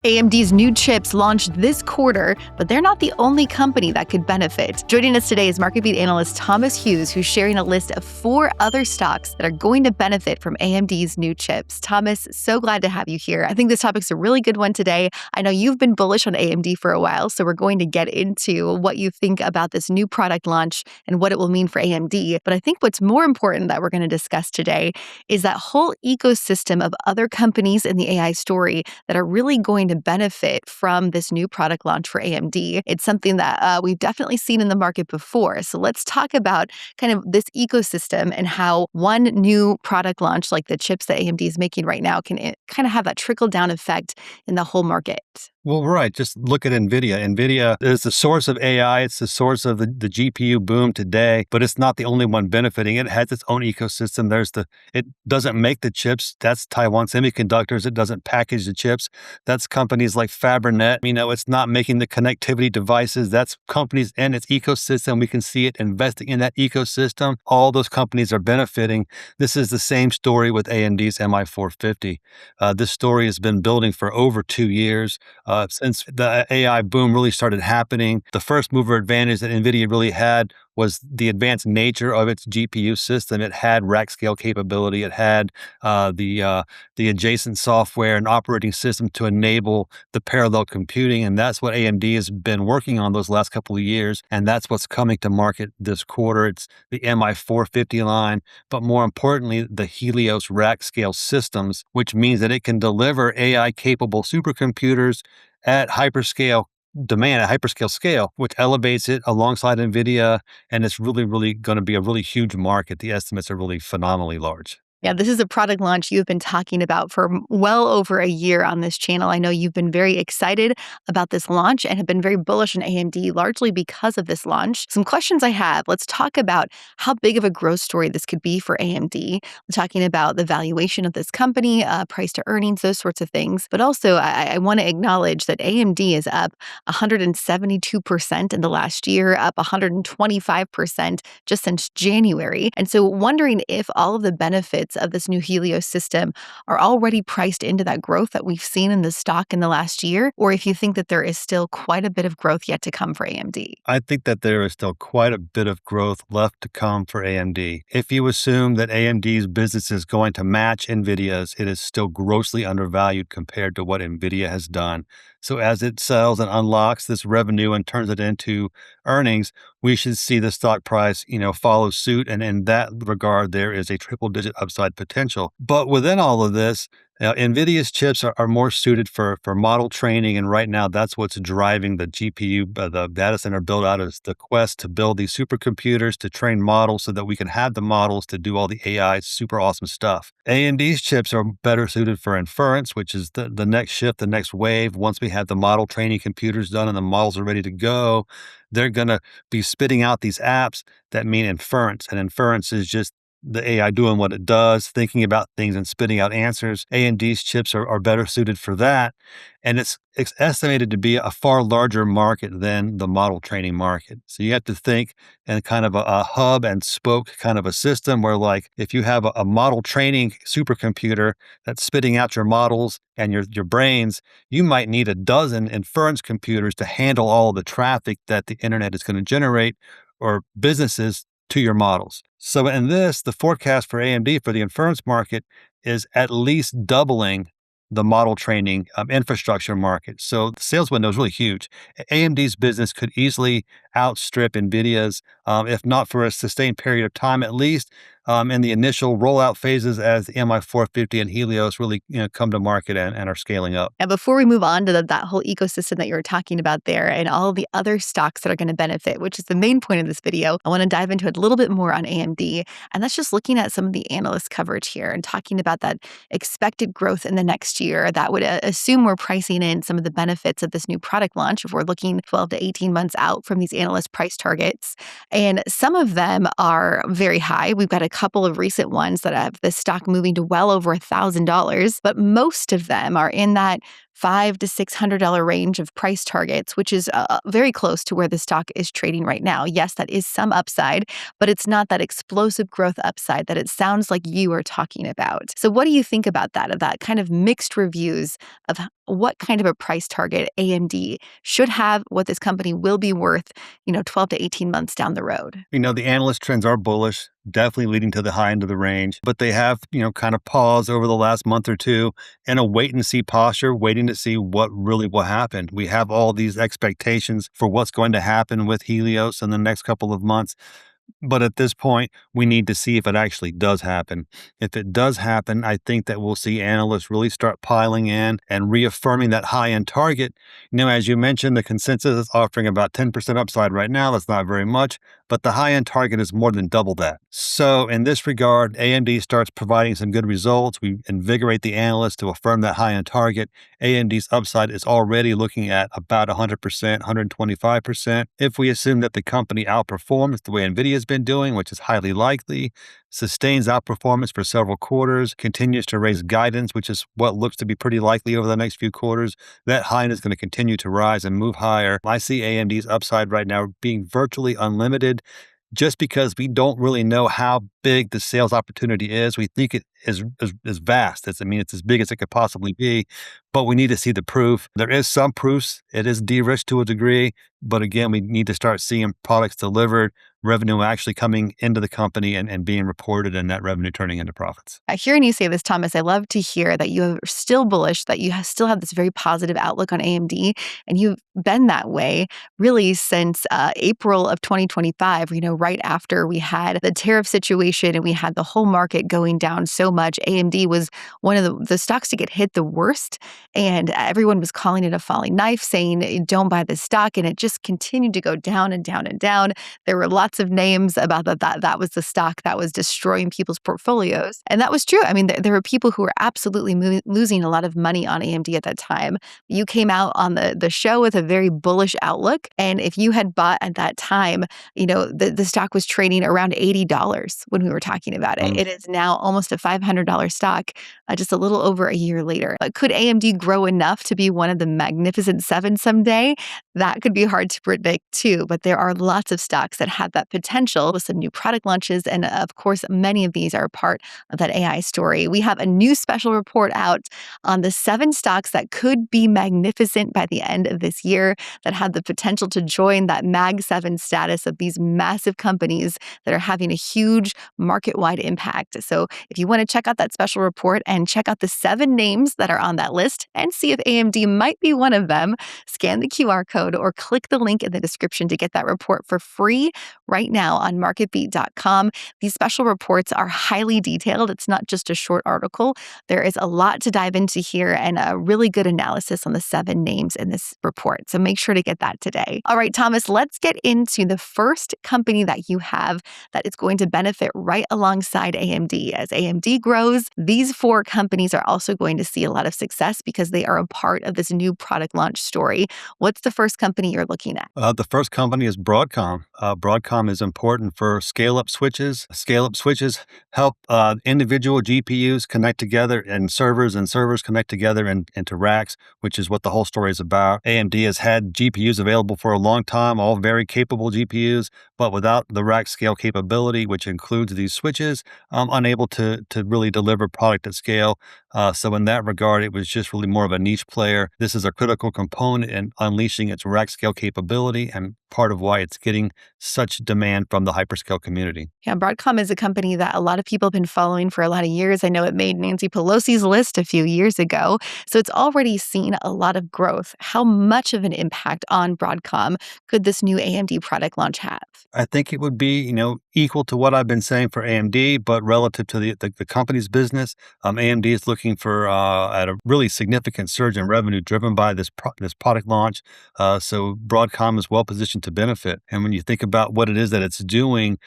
AMD's new chips launched this quarter, but they're not the only company that could benefit. Joining us today is MarketBeat analyst Thomas Hughes, who's sharing a list of 4 other stocks that are going to benefit from AMD's new chips. Thomas, so glad to have you here. I think this topic's a really good one today. I know you've been bullish on AMD for a while, so we're going to get into what you think about this new product launch and what it will mean for AMD. But I think what's more important that we're going to discuss today is that whole ecosystem of other companies in the AI story that are really going to benefit from this new product launch for AMD. It's something that we've definitely seen in the market before. So let's talk about kind of this ecosystem and how one new product launch like the chips that AMD is making right now can kind of have that trickle-down effect in the whole market. Well, right. Just look at Nvidia. Nvidia is the source of AI. It's the source of the GPU boom today, but it's not the only one benefiting. It has its own ecosystem. It doesn't make the chips. That's Taiwan Semiconductors. It doesn't package the chips. That's companies like Fabrinet. It's not making the connectivity devices. That's companies in its ecosystem. We can see it investing in that ecosystem. All those companies are benefiting. This is the same story with AMD's MI450. This story has been building for over 2 years. Since the AI boom really started happening, the first mover advantage that NVIDIA really had was the advanced nature of its GPU system. It had rack scale capability. It had the adjacent software and operating system to enable the parallel computing. And that's what AMD has been working on those last couple of years. And that's what's coming to market this quarter. It's the MI450 line, but more importantly, the Helios rack scale systems, which means that it can deliver AI capable supercomputers at hyperscale demand, at hyperscale scale, which elevates it alongside NVIDIA. And it's really, really going to be a really huge market. The estimates are really phenomenally large. Yeah, this is a product launch you've been talking about for well over a year on this channel. I know you've been very excited about this launch and have been very bullish on AMD largely because of this launch. Some questions I have. Let's talk about how big of a growth story this could be for AMD. We're talking about the valuation of this company, price to earnings, those sorts of things. But also, I want to acknowledge that AMD is up 172% in the last year, up 125% just since January. And so wondering if all of the benefits of this new Helios system are already priced into that growth that we've seen in the stock in the last year, or if you think that there is still quite a bit of growth yet to come for AMD. I think that there is still quite a bit of growth left to come for AMD. If you assume that AMD's business is going to match NVIDIA's, it is still grossly undervalued compared to what NVIDIA has done. So as it sells and unlocks this revenue and turns it into earnings, we should see the stock price, follow suit. And in that regard, there is a triple-digit upside potential. But within all of this, NVIDIA's chips are more suited for model training, and right now that's what's driving the GPU, the data center build out is the quest to build these supercomputers to train models so that we can have the models to do all the AI super awesome stuff. AMD's chips are better suited for inference, which is the next shift, the next wave. Once we have the model training computers done and the models are ready to go, they're going to be spitting out these apps that mean inference, and inference is just the AI doing what it does, thinking about things and spitting out answers. AMD's chips are better suited for that. And it's estimated to be a far larger market than the model training market. So you have to think in kind of a hub and spoke kind of a system where, like, if you have a model training supercomputer that's spitting out your models and your brains, you might need a dozen inference computers to handle all the traffic that the internet is going to generate, or businesses to your models. So in this, the forecast for AMD for the inference market is at least doubling the model training infrastructure market. So the sales window is really huge. AMD's business could easily outstrip NVIDIA's, if not for a sustained period of time, at least in the initial rollout phases as the MI450 and Helios really come to market and are scaling up. And before we move on to that whole ecosystem that you were talking about there and all the other stocks that are going to benefit, which is the main point of this video, I want to dive into it a little bit more on AMD. And that's just looking at some of the analyst coverage here and talking about that expected growth in the next year that would assume we're pricing in some of the benefits of this new product launch if we're looking 12 to 18 months out from these analyst price targets. And some of them are very high. We've got a couple of recent ones that have the stock moving to well over $1,000, but most of them are in that $500 to $600 range of price targets, which is very close to where the stock is trading right now. Yes, that is some upside, but it's not that explosive growth upside that it sounds like you are talking about. So what do you think about that, of that kind of mixed reviews of what kind of a price target AMD should have, what this company will be worth, 12 to 18 months down the road? The analyst trends are bullish, definitely leading to the high end of the range, but they have, kind of paused over the last month or two in a wait and see posture, waiting to see what really will happen. We have all these expectations for what's going to happen with Helios in the next couple of months. But at this point, we need to see if it actually does happen. If it does happen, I think that we'll see analysts really start piling in and reaffirming that high-end target. As you mentioned, the consensus is offering about 10% upside right now. That's not very much, but the high-end target is more than double that. So in this regard, AMD starts providing some good results. We invigorate the analysts to affirm that high-end target. AMD's upside is already looking at about 100%, 125%. If we assume that the company outperforms the way Nvidia has been doing, which is highly likely, sustains outperformance for several quarters, continues to raise guidance, which is what looks to be pretty likely over the next few quarters, that high end is going to continue to rise and move higher. I see AMD's upside right now being virtually unlimited, just because we don't really know how big the sales opportunity is. We think it is vast. It's as big as it could possibly be, but we need to see the proof. There is some proofs. It is de-risked to a degree, but again, we need to start seeing products delivered, revenue actually coming into the company and being reported, and that revenue turning into profits. Hearing you say this, Thomas, I love to hear that you are still bullish, that you still have this very positive outlook on AMD, and you've been that way really since April of 2025, right after we had the tariff situation and we had the whole market going down so much. AMD was one of the stocks to get hit the worst, and everyone was calling it a falling knife, saying, don't buy this stock, and it just continued to go down and down and down. There were lots of names about that was the stock that was destroying people's portfolios. And that was true. There were people who were absolutely losing a lot of money on AMD at that time. You came out on the show with a very bullish outlook. And if you had bought at that time, the stock was trading around $80 when we were talking about it. It is now almost a $500 stock, just a little over a year later. But could AMD grow enough to be one of the Magnificent Seven someday? That could be hard to predict too, but there are lots of stocks that have that potential with some new product launches. And of course, many of these are part of that AI story. We have a new special report out on the 7 stocks that could be magnificent by the end of this year, that have the potential to join that Mag 7 status of these massive companies that are having a huge market-wide impact. So if you want to check out that special report and check out the 7 names that are on that list and see if AMD might be one of them, scan the QR code or click the link in the description to get that report for free right now on MarketBeat.com. These special reports are highly detailed. It's not just a short article. There is a lot to dive into here and a really good analysis on the 7 names in this report. So make sure to get that today. All right, Thomas, let's get into the first company that you have that is going to benefit right alongside AMD. As AMD grows, these 4 companies are also going to see a lot of success because they are a part of this new product launch story. What's the first company you're looking at? The first company is Broadcom. Broadcom is important for scale-up switches. Scale-up switches help individual GPUs connect together and servers connect together into racks, which is what the whole story is about. AMD has had GPUs available for a long time, all very capable GPUs, but without the rack scale capability, which includes these switches, unable to really deliver product at scale. So in that regard, it was just really more of a niche player. This is a critical component in unleashing its rack scale capability, and part of why it's getting such demand from the hyperscale community. Yeah, Broadcom is a company that a lot of people have been following for a lot of years. I know it made Nancy Pelosi's list a few years ago. So it's already seen a lot of growth. How much of an impact on Broadcom could this new AMD product launch have? I think it would be, equal to what I've been saying for AMD, but relative to the company's business, AMD is looking for at a really significant surge in revenue driven by this product launch. So Broadcom is well positioned to benefit. And when you think about what it is that it's doing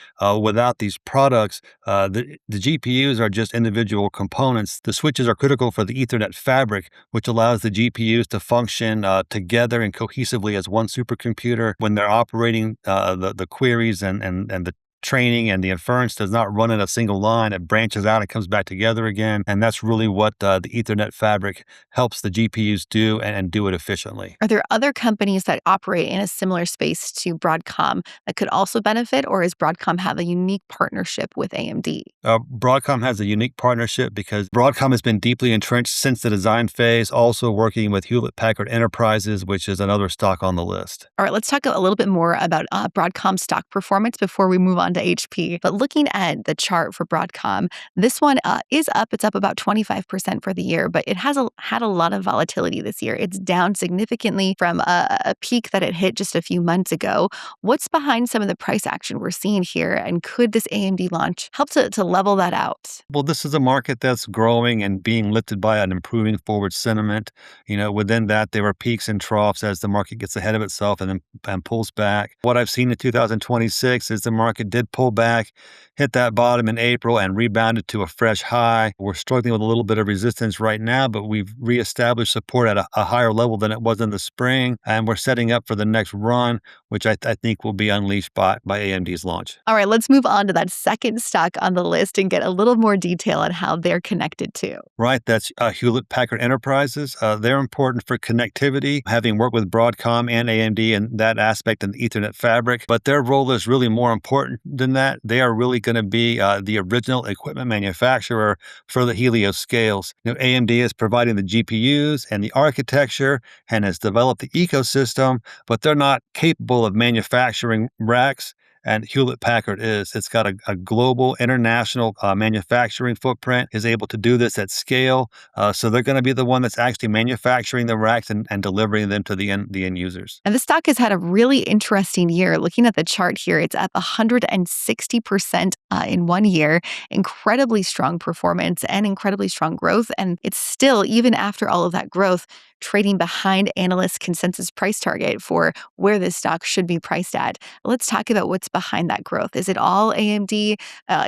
without these products, the GPUs are just individual components. The switches are critical for the Ethernet fabric, which allows the GPUs to function together and cohesively as one supercomputer when they're operating the queries and the training and the inference does not run in a single line. It branches out and comes back together again. And that's really what the Ethernet fabric helps the GPUs do and do it efficiently. Are there other companies that operate in a similar space to Broadcom that could also benefit, or does Broadcom have a unique partnership with AMD? Broadcom has a unique partnership because Broadcom has been deeply entrenched since the design phase, also working with Hewlett Packard Enterprises, which is another stock on the list. All right, let's talk a little bit more about Broadcom stock performance before we move on to HP. But looking at the chart for Broadcom, this one is up. It's up about 25% for the year, but it has had a lot of volatility this year. It's down significantly from a peak that it hit just a few months ago. What's behind some of the price action we're seeing here? And could this AMD launch help to level that out? Well, this is a market that's growing and being lifted by an improving forward sentiment. Within that, there are peaks and troughs as the market gets ahead of itself and pulls back. What I've seen in 2026 is the market did pull back, hit that bottom in April, and rebounded to a fresh high. We're struggling with a little bit of resistance right now, but we've reestablished support at a higher level than it was in the spring, and we're setting up for the next run, which I think will be unleashed by AMD's launch. All right, let's move on to that second stock on the list and get a little more detail on how they're connected to. Right, that's Hewlett Packard Enterprises. They're important for connectivity, having worked with Broadcom and AMD in that aspect in the Ethernet fabric. But their role is really more important than that. They are really going to be the original equipment manufacturer for the Helios scales. AMD is providing the GPUs and the architecture and has developed the ecosystem, but they're not capable of manufacturing racks. And Hewlett Packard is. It's got a global, international manufacturing footprint, is able to do this at scale. So they're going to be the one that's actually manufacturing the racks and delivering them to the end users. And the stock has had a really interesting year. Looking at the chart here, it's up 160% in 1 year. Incredibly strong performance and incredibly strong growth. And it's still, even after all of that growth, trading behind analyst consensus price target for where this stock should be priced at. Let's talk about what's behind that growth. Is it all AMD?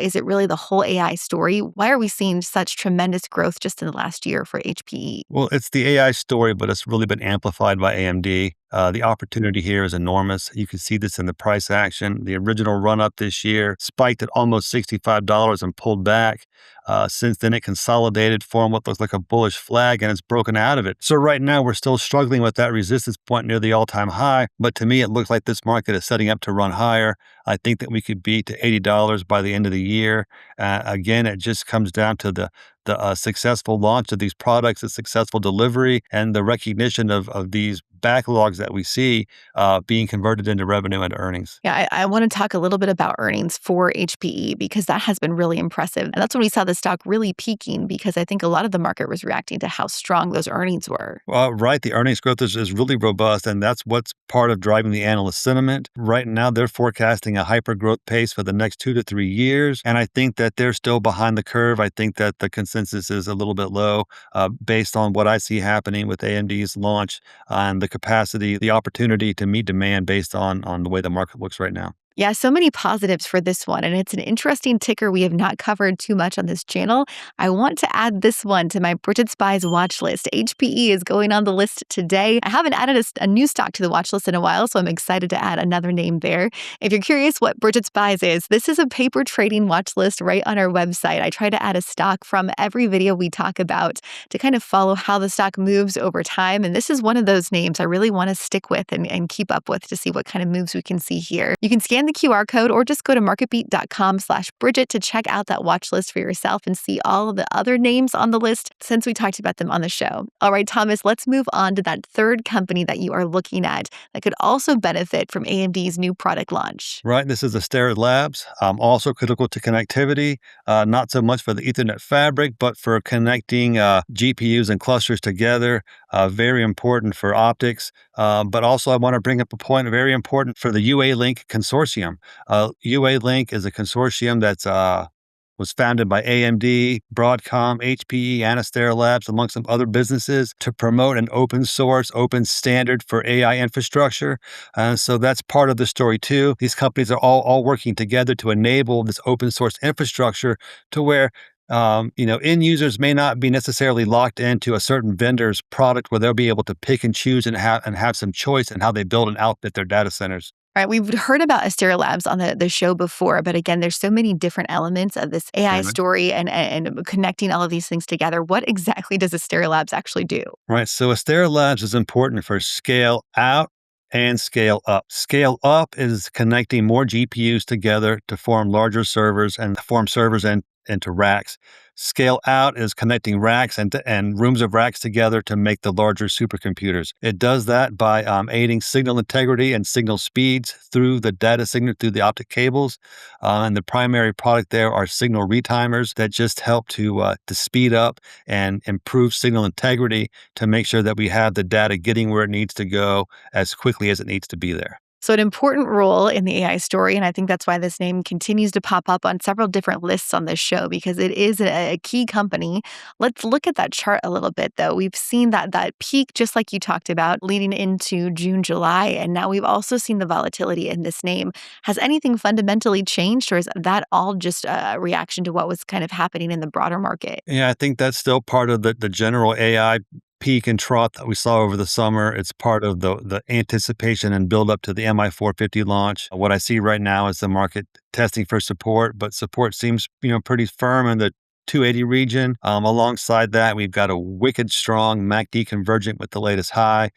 Is it really the whole AI story? Why are we seeing such tremendous growth just in the last year for HPE? Well, it's the AI story, but it's really been amplified by AMD. The opportunity here is enormous. You can see this in the price action. The original run-up this year spiked at almost $65 and pulled back. Since then, it consolidated, formed what looks like a bullish flag, and it's broken out of it. So right now, we're still struggling with that resistance point near the all-time high. But to me, it looks like this market is setting up to run higher. I think that we could beat to $80 by the end of the year. Again, it just comes down to the successful launch of these products, the successful delivery, and the recognition of these backlogs that we see being converted into revenue and earnings. Yeah, I want to talk a little bit about earnings for HPE because that has been really impressive. And that's when we saw the stock really peaking because I think a lot of the market was reacting to how strong those earnings were. Right. The earnings growth is really robust, and that's what's part of driving the analyst sentiment. Right now, they're forecasting a hyper growth pace for the next 2 to 3 years, and I think that they're still behind the curve. I think that the consensus is a little bit low based on what I see happening with AMD's launch and the capacity, the opportunity to meet demand based on the way the market looks right now. Yeah, so many positives for this one, and it's an interesting ticker we have not covered too much on this channel. I want to add this one to my Bridget Spy's watch list. HPE is going on the list today. I haven't added a new stock to the watch list in a while, so I'm excited to add another name there. If you're curious what Bridget Spy's is, this is a paper trading watch list right on our website. I try to add a stock from every video we talk about to kind of follow how the stock moves over time, and this is one of those names I really want to stick with and keep up with to see what kind of moves we can see here. You can scan the QR code or just go to marketbeat.com/Bridget to check out that watch list for yourself and see all of the other names on the list since we talked about them on the show. All right, Thomas, let's move on to that third company that you are looking at that could also benefit from AMD's new product launch. Right. This is Astera Labs, also critical to connectivity, not so much for the Ethernet fabric, but for connecting GPUs and clusters together. Very important for optics. But also I want to bring up a point very important for the UA-Link consortium. UA-Link is a consortium that's was founded by AMD, Broadcom, HPE, and Astera Labs, among some other businesses, to promote an open source, open standard for AI infrastructure. So that's part of the story too. These companies are all working together to enable this open source infrastructure to where end users may not be necessarily locked into a certain vendor's product where they'll be able to pick and choose and have some choice in how they build and outfit their data centers. Right, we've heard about Astera Labs on the show before, but again, there's so many different elements of this AI Right. story and connecting all of these things together. What exactly does Astera Labs actually do? Right. So Astera Labs is important for scale out and scale up. Scale up is connecting more GPUs together to form larger servers and form servers into racks. Scale out is connecting racks and rooms of racks together to make the larger supercomputers. It does that by aiding signal integrity and signal speeds through the data signal through the optic cables. And the primary product there are signal retimers that just help to speed up and improve signal integrity to make sure that we have the data getting where it needs to go as quickly as it needs to be there. So, an important role in the AI story, and I think that's why this name continues to pop up on several different lists on this show because it is a key company. Let's look at that chart a little bit, though. We've seen that peak, just like you talked about, leading into June, July, and now we've also seen the volatility in this name. Has anything fundamentally changed, or is that all just a reaction to what was kind of happening in the broader market? Yeah, I think that's still part of the general AI peak and trough that we saw over the summer. It's part of the anticipation and build up to the MI450 launch. What I see right now is the market testing for support, but support seems pretty firm in the 280 region. Alongside that, we've got a wicked strong MACD convergent with the latest high,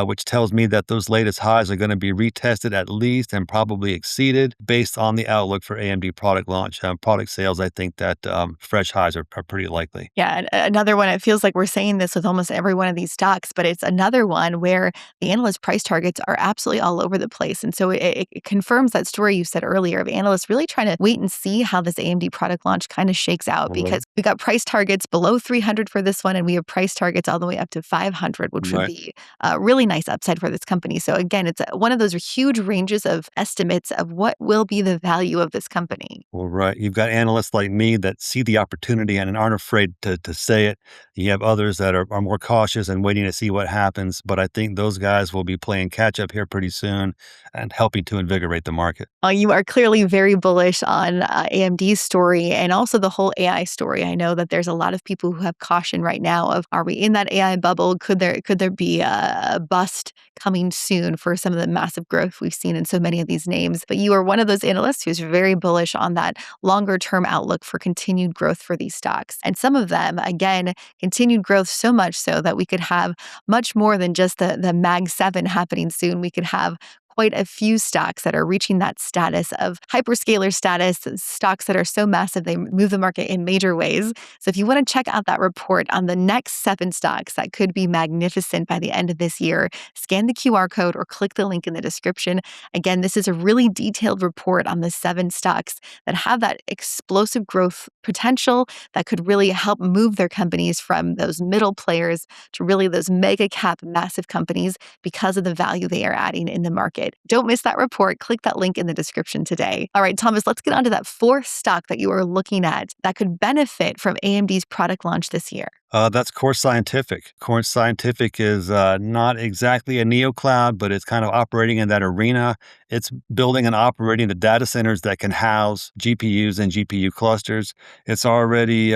which tells me that those latest highs are going to be retested at least and probably exceeded based on the outlook for AMD product launch. Product sales, I think that fresh highs are pretty likely. Yeah, and another one, it feels like we're saying this with almost every one of these stocks, but it's another one where the analyst price targets are absolutely all over the place. And so it confirms that story you said earlier of analysts really trying to wait and see how this AMD product launch kind of shakes out Right. because we got price targets below 300 for this one, and we have price targets all the way up to 500, which would Right. be a really nice upside for this company. So again, it's one of those huge ranges of estimates of what will be the value of this company. Well, right. You've got analysts like me that see the opportunity and aren't afraid to say it. You have others that are more cautious and waiting to see what happens. But I think those guys will be playing catch up here pretty soon and helping to invigorate the market. You are clearly very bullish on AMD's story and also the whole AI story. I know that there's a lot of people who have caution right now of, are we in that AI bubble? Could there be a bust coming soon for some of the massive growth we've seen in so many of these names? But you are one of those analysts who's very bullish on that longer term outlook for continued growth for these stocks. And some of them, again, continued growth so much so that we could have much more than just the Mag 7 happening soon. We could have quite a few stocks that are reaching that status of hyperscaler status, stocks that are so massive they move the market in major ways. So if you want to check out that report on the next 7 stocks that could be magnificent by the end of this year, scan the QR code or click the link in the description. Again, this is a really detailed report on the 7 stocks that have that explosive growth potential that could really help move their companies from those middle players to really those mega cap massive companies because of the value they are adding in the market. Don't miss that report. Click that link in the description today. All right, Thomas, let's get on to that 4th stock that you are looking at that could benefit from AMD's product launch this year. That's Core Scientific. Core Scientific is not exactly a neocloud, but it's kind of operating in that arena. It's building and operating the data centers that can house GPUs and GPU clusters. It's already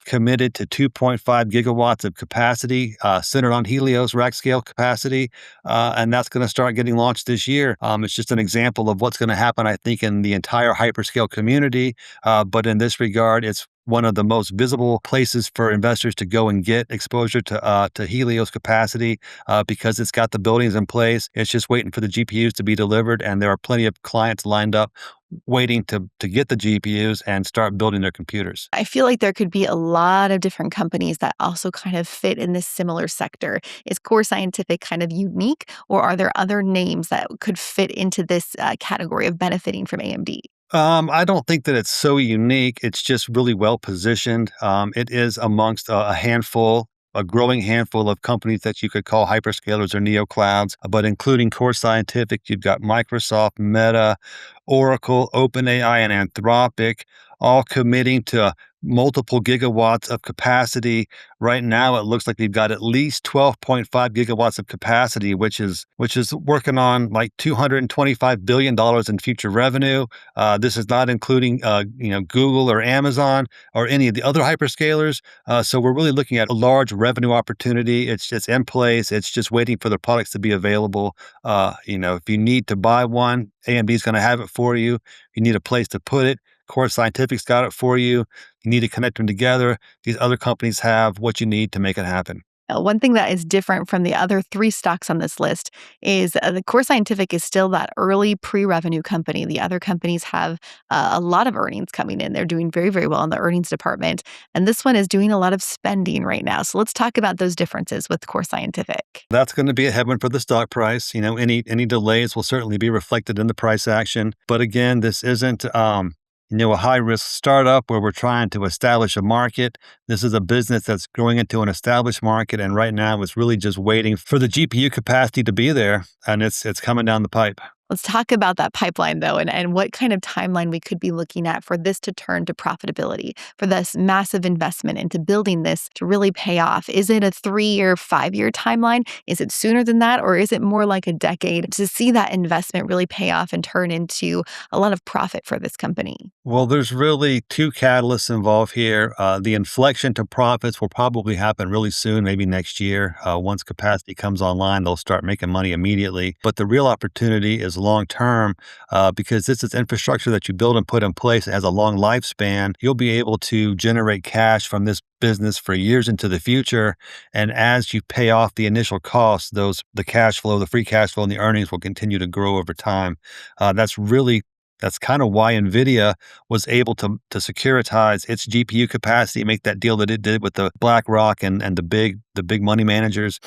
committed to 2.5 gigawatts of capacity, centered on Helios rack scale capacity, and that's going to start getting launched this year. It's just an example of what's going to happen, I think, in the entire hyperscale community. But in this regard, it's one of the most visible places for investors to go and get exposure to Helios capacity because it's got the buildings in place. It's just waiting for the GPUs to be delivered, and there are plenty of clients lined up waiting to get the GPUs and start building their computers. I feel like there could be a lot of different companies that also kind of fit in this similar sector. Is Core Scientific kind of unique, or are there other names that could fit into this category of benefiting from AMD? I don't think that it's so unique. It's just really well positioned. It is amongst a growing handful of companies that you could call hyperscalers or neoclouds, but including Core Scientific, you've got Microsoft, Meta, Oracle, OpenAI, and Anthropic, all committing to multiple gigawatts of capacity. Right now, it looks like they've got at least 12.5 gigawatts of capacity, which is working on like $225 billion in future revenue. This is not including Google or Amazon or any of the other hyperscalers. So we're really looking at a large revenue opportunity. It's just in place. It's just waiting for the products to be available. If you need to buy one, AMD is going to have it for you. You need a place to put it. Core Scientific's got it for you. You need to connect them together. These other companies have what you need to make it happen. One thing that is different from the other three stocks on this list is the Core Scientific is still that early pre-revenue company. The other companies have a lot of earnings coming in. They're doing very, very well in the earnings department. And this one is doing a lot of spending right now. So let's talk about those differences with Core Scientific. That's going to be a headwind for the stock price. Any delays will certainly be reflected in the price action. But again, this isn't a high-risk startup where we're trying to establish a market. This is a business that's growing into an established market, and right now it's really just waiting for the GPU capacity to be there, and it's coming down the pipe. Let's talk about that pipeline, though, and what kind of timeline we could be looking at for this to turn to profitability, for this massive investment into building this to really pay off. Is it a 3-year, 5-year timeline? Is it sooner than that? Or is it more like a decade to see that investment really pay off and turn into a lot of profit for this company? Well, there's really two catalysts involved here. The inflection to profits will probably happen really soon, maybe next year. Once capacity comes online, they'll start making money immediately. But the real opportunity is long term because this is infrastructure that you build and put in place. It has a long lifespan. You'll be able to generate cash from this business for years into the future. And as you pay off the initial costs, the cash flow, the free cash flow, and the earnings will continue to grow over time. That's kind of why Nvidia was able to securitize its GPU capacity, make that deal that it did with the BlackRock and the big money managers,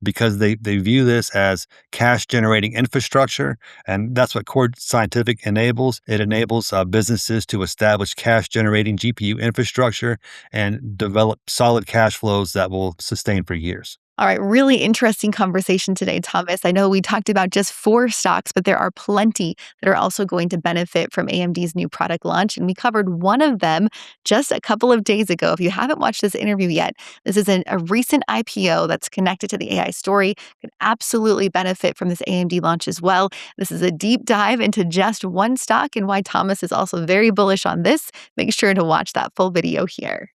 because they view this as cash generating infrastructure, and that's what Core Scientific enables. It enables businesses to establish cash generating GPU infrastructure and develop solid cash flows that will sustain for years. All right, really interesting conversation today, Thomas. I know we talked about just 4 stocks, but there are plenty that are also going to benefit from AMD's new product launch. And we covered one of them just a couple of days ago. If you haven't watched this interview yet, this is a recent IPO that's connected to the AI story, could absolutely benefit from this AMD launch as well. This is a deep dive into just one stock and why Thomas is also very bullish on this. Make sure to watch that full video here.